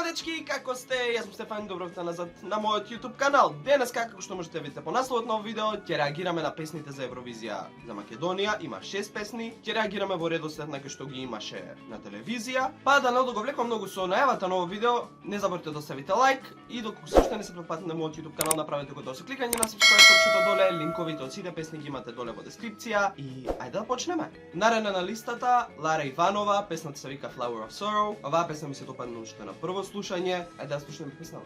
дечки, како сте? Јас сум Стефан, добро дојдовте назад на мојот YouTube канал. Денес, како што можете да видите по насловот на овој видео, ќе реагираме на песните за Евровизија за Македонија. Има 6 песни. Ќе реагираме во редослед на кој што ги имаше на телевизија. Па да не одговлекувам многу со најавата на овој видео, не заборавте да оставите лайк и доколку се уште не се претплатите на мојот YouTube канал, направете го тоа со кликање на subscribe копчето доле, линковите од сите песни ги имате доле во дескрипција и ајде да почнеме. Наредна на листата Лара Иванова, песната се вика Flower of Sorrow. Оваа песна ми се допадна уште на прво слушање. Ајде да слушнеме песнава.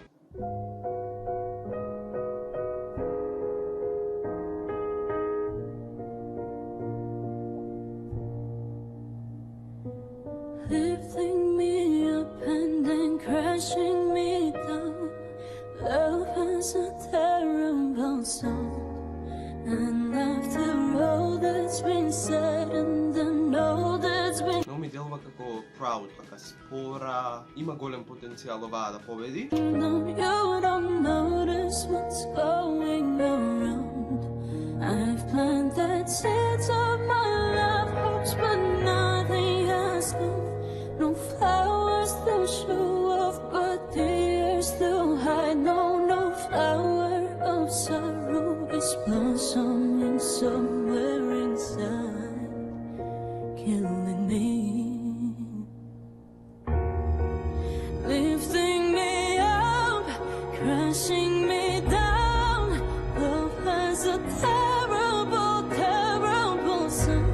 Lifting me up and then crashing me down. Love has a terrible sound. And after all that's been said and then all that's been, Но ми делува како Proud, така спора, има голем потенцијал оваа да победи. you don't notice what's going around. I've planted seeds of my love hopes, but nothing has come. No flowers to show off, but tears to hide. No flower of sorrow is blossoming somewhere inside, killing me. Lifting me up, crashing me down. Love has a terrible, terrible sound.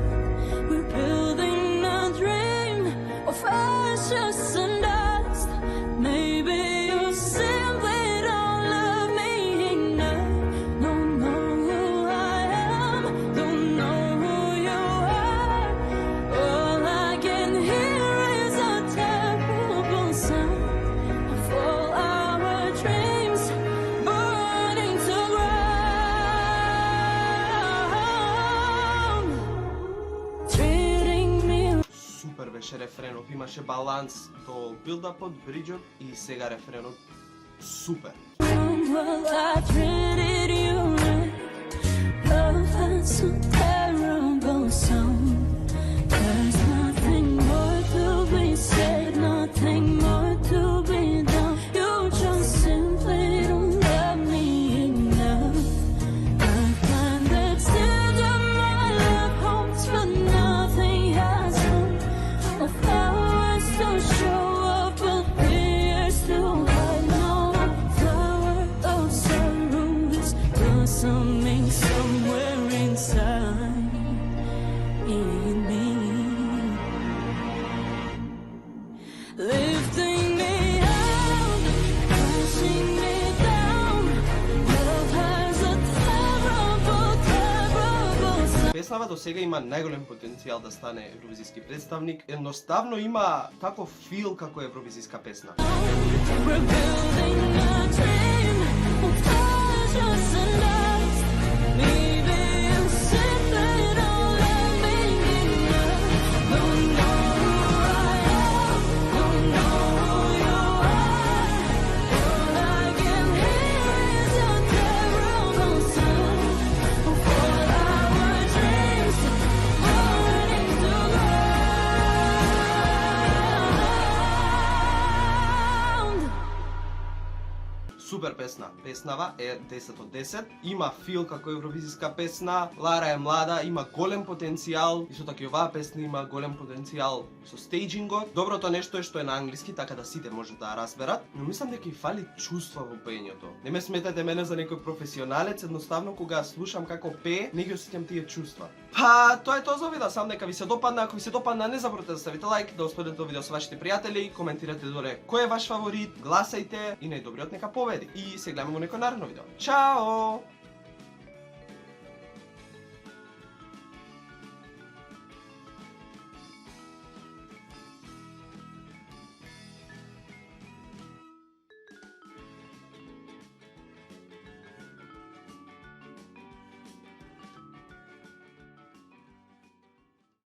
We're building a dream of ashes and dust. Maybe you simply don't love me enough. Don't know who I am, don't know who you are. All I can hear is a terrible sound of all our dreams burning to ground. Treating me Супер беше рефренот, имаше баланс до билдапот, бриджот и сега рефренот супер. well, I treated you right. Love has a terrible sound. There's nothing more to be said, nothing more to be done. You just simply don't love me enough. I've planted seeds of my love hopes, but nothing has come. No flowers to show up, but tears to hide. No flower of sorrow is blossoming somewhere inside in me. Lifting me up, crashing me down. Love has a terrible, terrible sound. Песнава до сега има најголем потенцијал да стане евровизиски представник. Едноставно има таков фил како евровизиска песна. We're building a dream of ashes and dust. Maybe you simply don't love me enough. Don't know who I am, don't know who you are. All I can hear is a terrible sound of all our dreams burning to ground. Супер песна. Песнава е 10 од 10. Има фил како евровизиска песна. Лара е млада, има голем потенцијал. Исто така и оваа песна има голем потенцијал со стејџингот. Доброто нешто е што е на англиски, така да сите можат да ја разберат, но мислам дека и фали чувства во пењето. Не ме сметате мене за некој професионалец, едноставно кога слушам како пее, не ги осеќам тие чувства. Па, тоа е тоа за видео, сам нека ви се допадна. Ако ви се допадна, не заборавте да ставите лайк, да споделите видео со вашите пријатели, коментирате доле кој е ваш фаворит, гласајте и најдобриот нека победи. И се гледаме во некој наредно видео. Чао!